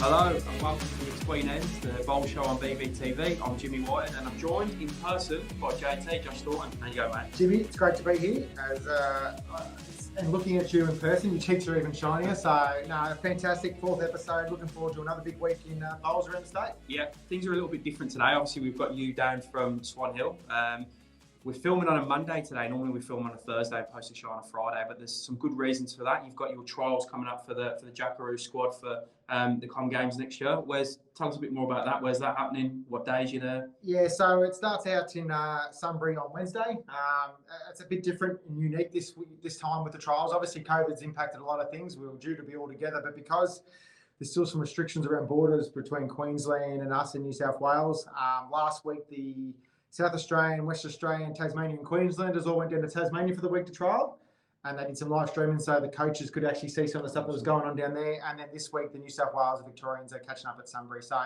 Hello and welcome to 𝘋𝘳𝘢𝘸𝘷𝘪𝘴, the bowl show on BBTV. I'm Jimmy Whitehead and I'm joined in person by JT, Josh Thornton. How you going, mate? Jimmy, it's great to be here. And looking at you in person, your cheeks are even shinier. So, no, fantastic. 4th episode. Looking forward to another big week in bowls around the state. Yeah, things are a little bit different today. Obviously, we've got you down from Swan Hill. We're filming on a Monday today. Normally we film on a Thursday and post a show on a Friday, but there's some good reasons for that. You've got your trials coming up for the 𝘙𝘪𝘯𝘬 squad for the Com Games next year. Tell us a bit more about that. Where's that happening? What days you there? Yeah, so it starts out in Sunbury on Wednesday. It's a bit different and unique this time with the trials. Obviously, COVID's impacted a lot of things. We were due to be all together, but because there's still some restrictions around borders between Queensland and us in New South Wales. Last week, the South Australian, West Australian, Tasmanian and Queenslanders all went down to Tasmania for the week to trial, and they did some live streaming so the coaches could actually see some of the stuff that was going on down there. And then this week, the New South Wales and Victorians are catching up at Sunbury. So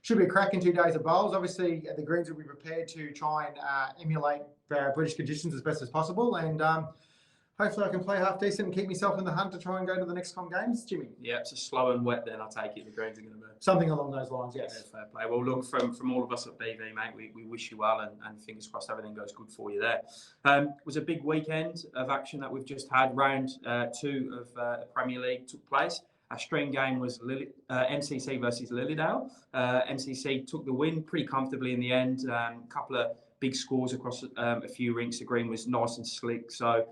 should be a cracking 2 days of bowls. Obviously, the Greens will be prepared to try and emulate British conditions as best as possible. And hopefully I can play half decent and keep myself in the hunt to try and go to the next Com Games, Jimmy. Yeah, it's a slow and wet then, I take it. The Greens are going to be something along those lines, yes. Yeah, fair play. Well, look, from all of us at BV, mate, we wish you well and fingers crossed everything goes good for you there. It was a big weekend of action that we've just had. Round 2 of the Premier League took place. Our stream game was MCC versus Lilly Dale. MCC took the win pretty comfortably in the end. A couple of big scores across a few rinks. The green was nice and slick. So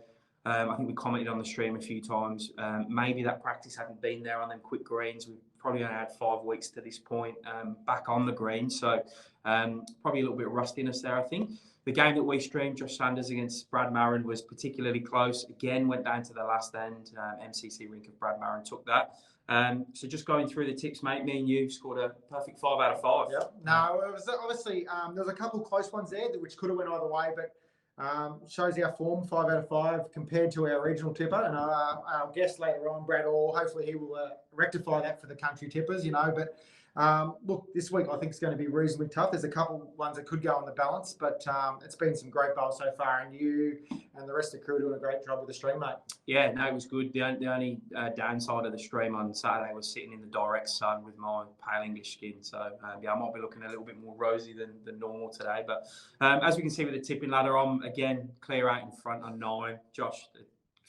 I think we commented on the stream a few times. Maybe that practice hadn't been there on them quick greens. We've probably only had 5 weeks to this point back on the green. So probably a little bit of rustiness there, I think. The game that we streamed, Josh Sanders against Brad Marin, was particularly close. Again, went down to the last end. MCC rink of Brad Marin took that. So just going through the tips, mate, me and you scored a perfect 5 out of 5. Yep. No, it was obviously, there was a couple of close ones there which could have went either way, but shows our form, 5 out of 5 compared to our regional tipper. And our guest later on, Brad Orr, hopefully he will rectify that for the country tippers, you know. But look, this week I think it's going to be reasonably tough. There's a couple ones that could go on the balance, but it's been some great bowls so far. And you and the rest of the crew are doing a great job with the stream, mate. Yeah, no, it was good. The only downside of the stream on Saturday was sitting in the direct sun with my pale English skin. So, yeah, I might be looking a little bit more rosy than normal today. But as we can see with the tipping ladder, I'm, again, clear out in front on 9. Josh,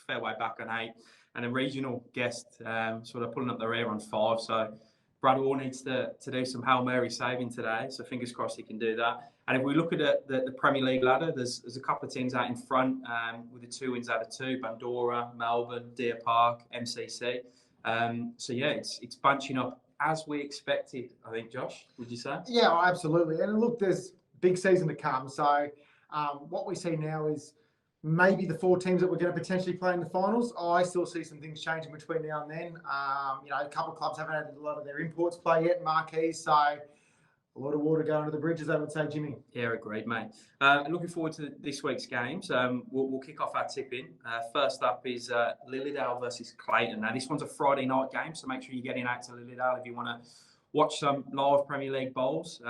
fair way back on 8. And a regional guest sort of pulling up the rear on 5. So Brad Orr needs to do some Hail Mary saving today. So fingers crossed he can do that. And if we look at the Premier League ladder, there's a couple of teams out in front with the 2 wins out of 2, Bundoora, Melbourne, Deer Park, MCC. So, yeah, it's bunching up as we expected, I think, Josh, would you say? Yeah, absolutely. And look, there's big season to come. So what we see now is maybe the 4 teams that we're going to potentially play in the finals. I still see some things changing between now and then. You know, a couple of clubs haven't had a lot of their imports play yet, marquees. So a lot of water going under the bridges, I would say, Jimmy. Yeah, agreed, mate. Looking forward to this week's games. We'll kick off our tipping. First up is Lilly Dale versus Clayton. Now, this one's a Friday night game, so make sure you're getting out to Lilly Dale if you want to watch some live Premier League bowls.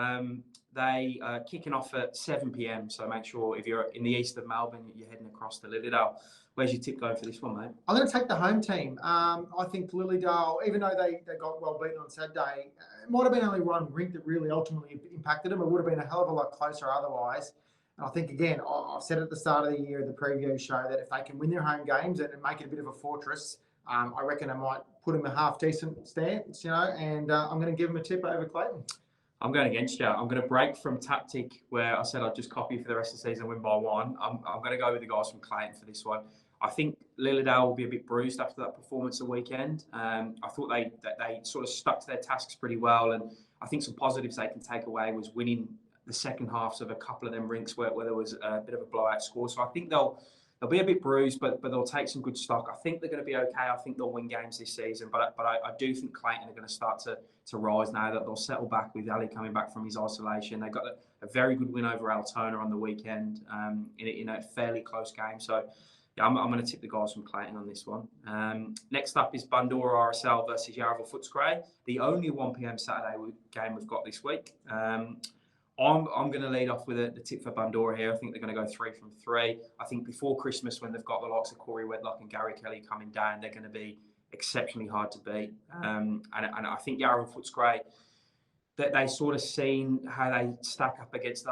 They are kicking off at 7 p.m, so make sure if you're in the east of Melbourne, you're heading across to Lilly Dale. Where's your tip going for this one, mate? I'm going to take the home team. I think Lilly Dale, even though they got well beaten on Saturday, it might have been only one rink that really ultimately impacted them. It would have been a hell of a lot closer otherwise. And I think, again, I've said at the start of the year, the preview show, that if they can win their home games and make it a bit of a fortress, I reckon I might put them a half-decent stance, you know, and I'm going to give them a tip over Clayton. I'm going against you. I'm going to break from tactic where I said I'd just copy for the rest of the season and win by 1. I'm going to go with the guys from Clayton for this one. I think Lilly Dale will be a bit bruised after that performance the weekend. I thought they sort of stuck to their tasks pretty well, and I think some positives they can take away was winning the second halves of a couple of them rinks where there was a bit of a blowout score. So I think they'll be a bit bruised, but they'll take some good stock. I think they're going to be okay. I think they'll win games this season, but I do think Clayton are going to start to rise now that they'll settle back with Ali coming back from his isolation. They got a very good win over Altona on the weekend in a fairly close game. So yeah, I'm going to tip the guys from Clayton on this one. Next up is Bundoora RSL versus Yaraville Footscray, the only 1 p.m. Saturday game we've got this week. I'm going to lead off with the tip for Bundoora here. I think they're going to go 3 from 3. I think before Christmas, when they've got the likes of Corey Wedlock and Gary Kelly coming down, they're going to be exceptionally hard to beat. And I think Yaraville Footscray, that they sort of seen how they stack up against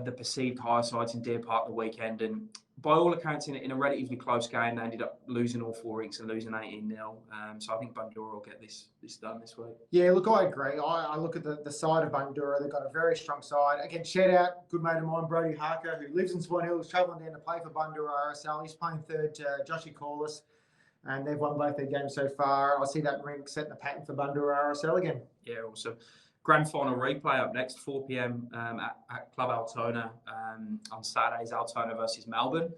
the perceived higher sides in Deer Park the weekend. And by all accounts, in a relatively close game, they ended up losing all 4 weeks and losing 18-0. So I think Bundoora will get this done this week. Yeah, look, I agree. I look at the side of Bundoora. They've got a very strong side. Again, shout out, good mate of mine, Brody Harker, who lives in Swan Hills, travelling down to play for Bundoora RSL. He's playing third to Josh Thornton, and they've won both their games so far. I see that ring setting the pattern for Bundoora RSL again. Yeah, awesome. Grand final replay up next, 4 p.m. At Club Altona on Saturday's Altona versus Melbourne.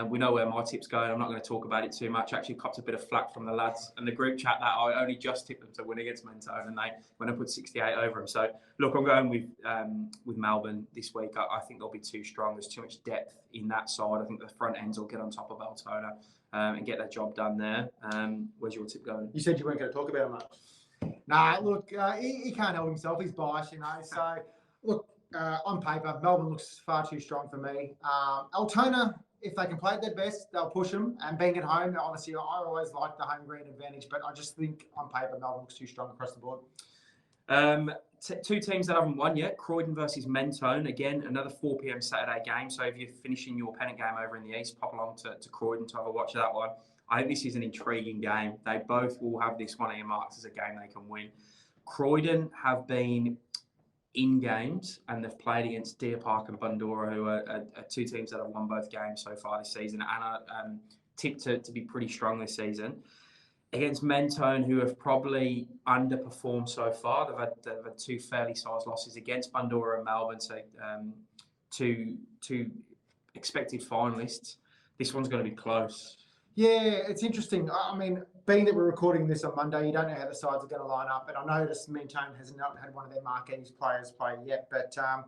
We know where my tip's going. I'm not going to talk about it too much. Actually, copped a bit of flack from the lads and the group chat that I only just tipped them to win against Mentone, and they went and put 68 over them. So, look, I'm going with Melbourne this week. I think they'll be too strong. There's too much depth in that side. I think the front ends will get on top of Altona and get their job done there. Where's your tip going? You said you weren't going to talk about it much. Nah, look, he can't help himself. He's biased, you know. So, look, on paper, Melbourne looks far too strong for me. Altona, if they can play at their best, they'll push them. And being at home, obviously, I always like the home ground advantage, but I just think on paper, Melbourne looks too strong across the board. Two teams that haven't won yet, Croydon versus Mentone. Again, another 4 p.m. Saturday game. So if you're finishing your Pennant game over in the east, pop along to Croydon to have a watch of that one. I think this is an intriguing game. They both will have this one earmarked as a game they can win. Croydon have been in games and they've played against Deer Park and Bundoora, who are two teams that have won both games so far this season and are tipped to be pretty strong this season. Against Mentone, who have probably underperformed so far. They've had two fairly sized losses against Bundoora and Melbourne, so two expected finalists. This one's going to be close. Yeah, it's interesting. I mean, being that we're recording this on Monday, you don't know how the sides are going to line up. And I noticed Mentone has not had one of their marquee players play yet. But I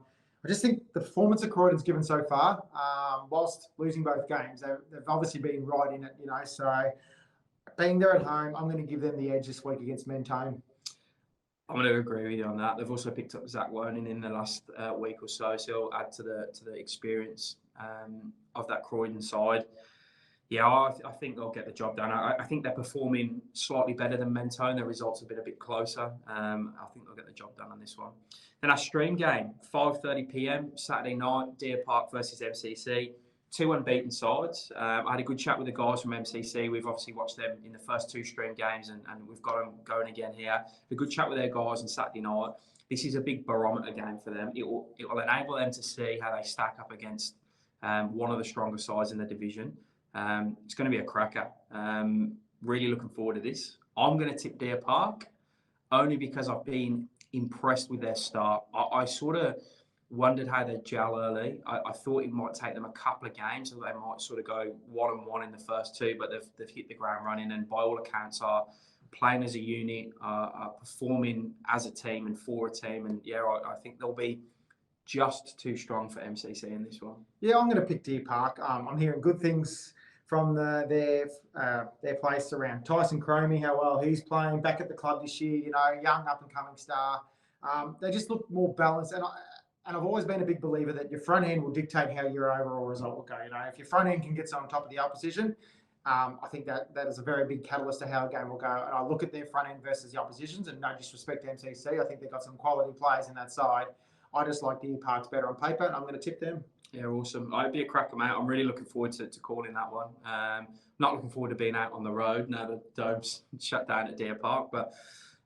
just think the performance of Croydon's given so far, whilst losing both games, they've obviously been right in it, you know. So being there at home, I'm going to give them the edge this week against Mentone. I'm going to agree with you on that. They've also picked up 𝘃𝘓𝘕 in the last week or so he'll add to the experience of that Croydon side. Yeah, I think they'll get the job done. I think they're performing slightly better than Mentone. Their results have been a bit closer. I think they'll get the job done on this one. Then our stream game, 5:30 p.m. Saturday night, Deer Park versus MCC. Two unbeaten sides. I had a good chat with the guys from MCC. We've obviously watched them in the first two stream games and we've got them going again here. A good chat with their guys on Saturday night. This is a big barometer game for them. It will enable them to see how they stack up against one of the stronger sides in the division. It's going to be a cracker. Really looking forward to this. I'm going to tip Deer Park only because I've been impressed with their start. I sort of wondered how they'd gel early. I thought it might take them a couple of games, so they might sort of go 1-1 in the first two, but they've hit the ground running and by all accounts are playing as a unit, are performing as a team and for a team. And yeah, I think they'll be just too strong for MCC in this one. Yeah, I'm going to pick Deer Park. I'm hearing good things from their place around Tyson Cromie, how well he's playing back at the club this year. You know, young up and coming star. They just look more balanced, and I've always been a big believer that your front end will dictate how your overall result will go. You know, if your front end can get on top of the opposition, I think that is a very big catalyst to how a game will go. And I look at their front end versus the oppositions, and no disrespect to MCC, I think they've got some quality players in that side. I just like Deer Park's better on paper, and I'm going to tip them. Yeah, awesome. I'd be a cracker, mate. I'm really looking forward to calling that one. Not looking forward to being out on the road now the dome's shut down at Deer Park, but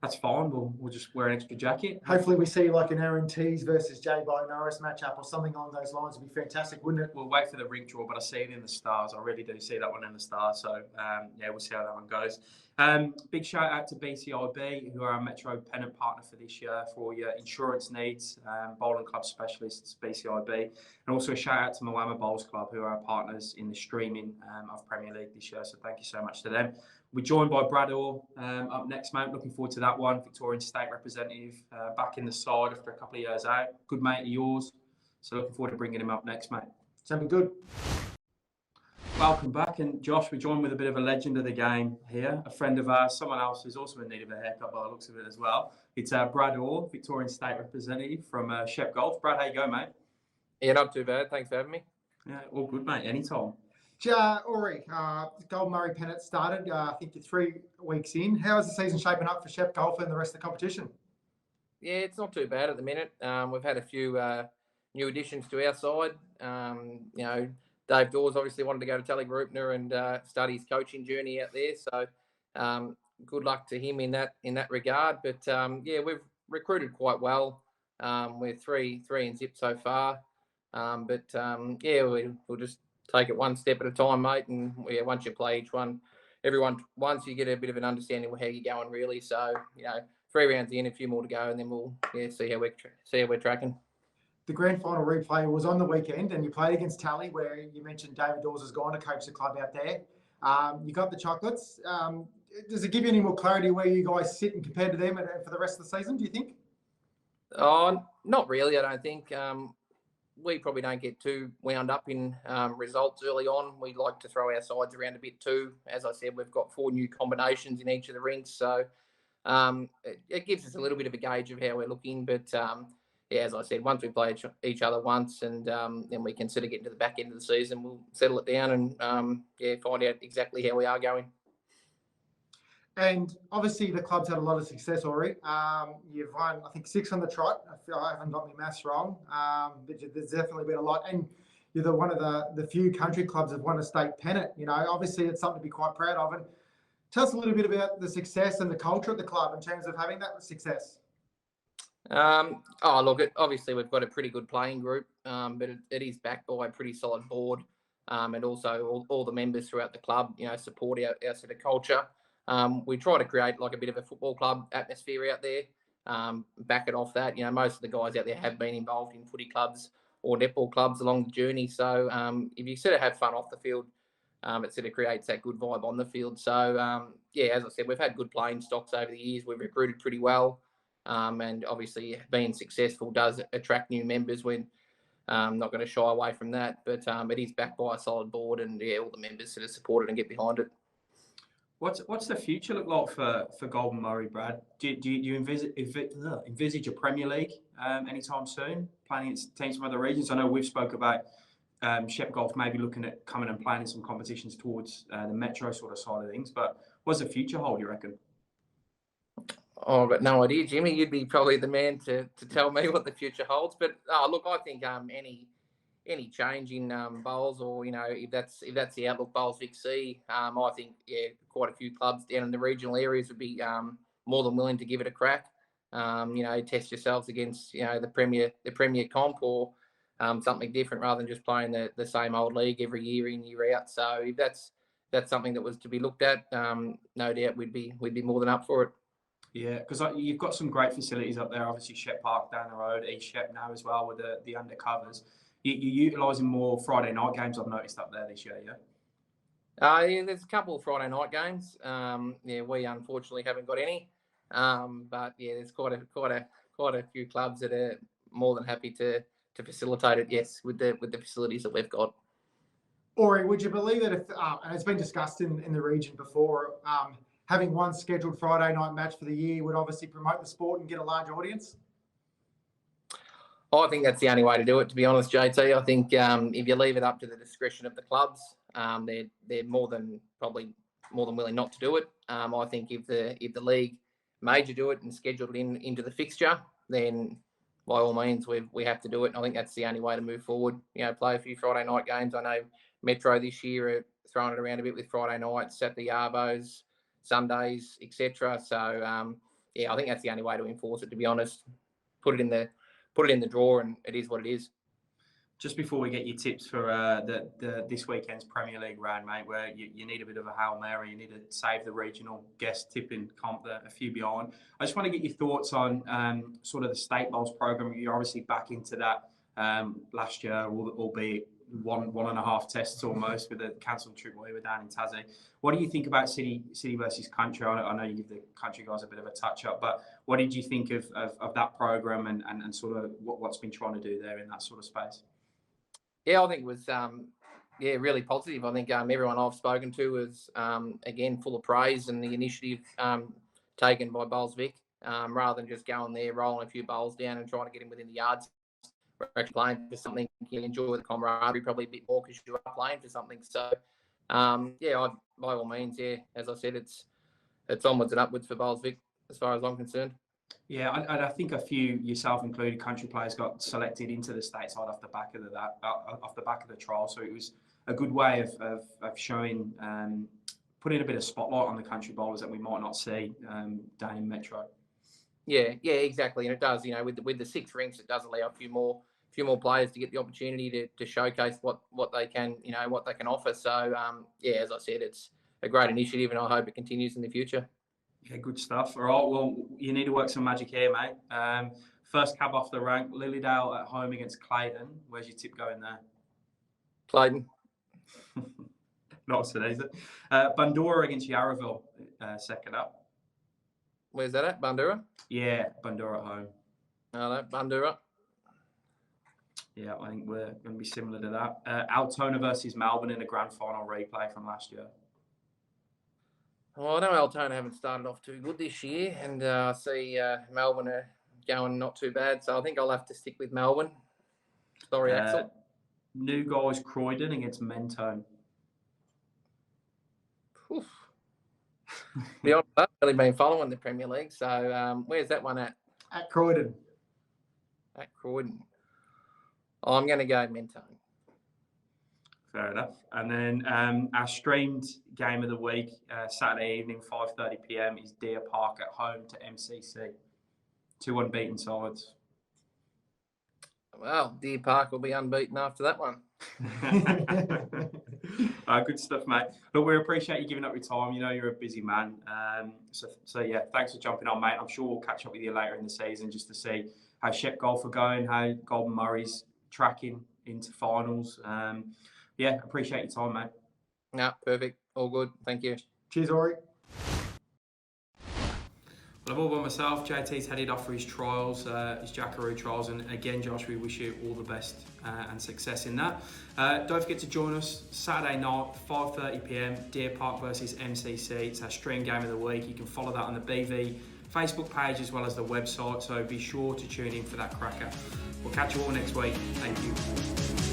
that's fine. We'll just wear an extra jacket. Hopefully we see like an Aaron Tees versus 𝘃𝘦𝘧𝘐 matchup or something along those lines. Would be fantastic, wouldn't it? We'll wait for the ring draw, but I see it in the stars. I really do see that one in the stars. So yeah, we'll see how that one goes. Big shout out to BCIB, who are our Metro Pennant partner for this year for all your insurance needs, bowling club specialists, BCIB. And also a shout out to 𝘃𝘢𝘐 Bowls Club, who are our partners in the streaming of Premier League this year. So thank you so much to them. We're joined by Brad Orr up next, mate. Looking forward to that one. Victorian State representative, back in the side after a couple of years out. Good mate of yours. So looking forward to bringing him up next, mate. Sounding good. Welcome back. And Josh, we're joined with a bit of a legend of the game here, a friend of ours, someone else who's also in need of a haircut by the looks of it as well. It's Brad Orr, Victorian State representative from Shep Golf. Brad, how you going, mate? Yeah, not too bad. Thanks for having me. Yeah, all good, mate. Anytime. Ori, Goulburn Murray Pennant started. I think you're 3 weeks in. How is the season shaping up for Shep Golfer and the rest of the competition? Yeah, it's not too bad at the minute. We've had a few new additions to our side. Dave Dawes obviously wanted to go to 𝘋𝘬𝘷𝘪𝘴𝘦𝘥 and start his coaching journey out there. So good luck to him in that regard. But we've recruited quite well. We're three and zip so far. We'll just take it one step at a time, mate. And once you play each one, once you get a bit of an understanding of how you're going, really. So 3 rounds in, a few more to go, and then we'll see how we're tracking. The grand final replay was on the weekend, and you played against Tally, where you mentioned David Dawes has gone to coach the club out there. You got the chocolates. Does it give you any more clarity where you guys sit and compared to them for the rest of the season, do you think? Oh, not really, I don't think. We probably don't get too wound up in results early on. We like to throw our sides around a bit too. As I said, we've got 4 new combinations in each of the rinks, so it gives us a little bit of a gauge of how we're looking. But as I said, once we play each other once, and then we can sort of get into the back end of the season, we'll settle it down and find out exactly how we are going. And obviously the club's had a lot of success already. You've won, I think, 6 on the trot. I haven't got my maths wrong, but there's definitely been a lot. And you're one of the few country clubs that have won a state pennant. Obviously it's something to be quite proud of. And tell us a little bit about the success and the culture at the club in terms of having that success. Obviously we've got a pretty good playing group, but it is backed by a pretty solid board, and also all the members throughout the club, support our sort of culture. We try to create like a bit of a football club atmosphere out there. Back it off that, most of the guys out there have been involved in footy clubs or netball clubs along the journey. So if you sort of have fun off the field, it sort of creates that good vibe on the field. So as I said, we've had good playing stocks over the years. We've recruited pretty well, and obviously being successful does attract new members. We're not going to shy away from that, but it is backed by a solid board, and all the members sort of support it and get behind it. What's the future look like for Goulburn Murray, Brad? Do you envisage a Premier League anytime soon, playing against teams from other regions? I know we've spoke about Shep Golf maybe looking at coming and playing in some competitions towards the metro sort of side of things, but what's the future hold, you reckon? Oh, I've got no idea, Jimmy. You'd be probably the man to tell me what the future holds. But I think any change in bowls, or if that's the outlook, bowls Vic C, I think quite a few clubs down in the regional areas would be more than willing to give it a crack. Test yourselves against the premier comp, or something different, rather than just playing the same old league every year in, year out. So if that's something that was to be looked at, no doubt we'd be more than up for it. Yeah, because you've got some great facilities up there. Obviously, Shep Park down the road, East Shep now as well with the undercovers. You're utilising more Friday night games, I've noticed up there this year, yeah? There's a couple of Friday night games. We unfortunately haven't got any. But there's quite a few clubs that are more than happy to facilitate it, yes, with the facilities that we've got. Ori, would you believe that if, and it's been discussed in the region before, having one scheduled Friday night match for the year would obviously promote the sport and get a large audience? I think that's the only way to do it, to be honest, JT. I think if you leave it up to the discretion of the clubs, they're more than willing not to do it. I think if the league made you do it and scheduled it into the fixture, then by all means we have to do it. And I think that's the only way to move forward. Play a few Friday night games. I know Metro this year are throwing it around a bit with Friday nights, Saturday Arvos, Sundays, etc. So I think that's the only way to enforce it, to be honest. Put it in the drawer, and it is what it is. Just before we get your tips for this weekend's Premier League round, mate, where you need a bit of a Hail Mary, you need to save the regional guest tipping comp, a few behind. I just want to get your thoughts on sort of the State Bowls program. You're obviously back into that last year, albeit one and a half tests almost, with the cancelled trip while you were down in Tassie. What do you think about city versus country? I know you give the country guys a bit of a touch up, but what did you think of that program and sort of what's been trying to do there in that sort of space? Yeah, I think it was really positive. I think everyone I've spoken to was again full of praise and the initiative taken by Bowls Vic, rather than just going there, rolling a few bowls down and trying to get him within the yards. we're actually playing for something. You enjoy the camaraderie probably a bit more because you are playing for something. So, by all means, as I said, it's onwards and upwards for Bowls Vic as far as I'm concerned. Yeah, I think a few, yourself included, country players got selected into the stateside off the back of the trial. So it was a good way of showing, putting a bit of spotlight on the country bowlers that we might not see down in Metro. Yeah, exactly, and it does. With the 6 rinks, it does allow a few more players to get the opportunity to showcase what they can, what they can offer. So as I said, it's a great initiative, and I hope it continues in the future. Yeah, good stuff. All right, well, you need to work some magic here, mate. First cab off the rank, Lilly Dale at home against Clayton. Where's your tip going there? Clayton. Not so easy. Bundoora against Yaraville, second up. Where's that at? Bundoora? Yeah, Bundoora at home. No, Bundoora. Yeah, I think we're going to be similar to that. Altona versus Melbourne in a grand final replay from last year. Well, I know Altona haven't started off too good this year, and I see Melbourne are going not too bad, so I think I'll have to stick with Melbourne. Sorry, Axel. New guys Croydon against Mentone. Beyond that, I've really been following the Premier League, so where's that one at? At Croydon. At Croydon. I'm going to go Mentone. Fair enough. And then our streamed game of the week, Saturday evening, 5:30 p.m. is Deer Park at home to MCC. 2 unbeaten sides. Well, Deer Park will be unbeaten after that one. Good stuff, mate. But we appreciate you giving up your time. You're a busy man. So yeah, thanks for jumping on, mate. I'm sure we'll catch up with you later in the season just to see how Shep golf are going, how 𝘙𝘪𝘯𝘬's tracking into finals. Appreciate your time, mate. Yeah, perfect. All good. Thank you. Cheers, Ori. Well, I've all by myself. JT's headed off for his trials, his Jackaroo trials. And again, Josh, we wish you all the best and success in that. Don't forget to join us Saturday night, 5:30 p.m, Deer Park versus MCC. It's our stream game of the week. You can follow that on the BV Facebook page as well as the website. So be sure to tune in for that cracker. We'll catch you all next week. Thank you.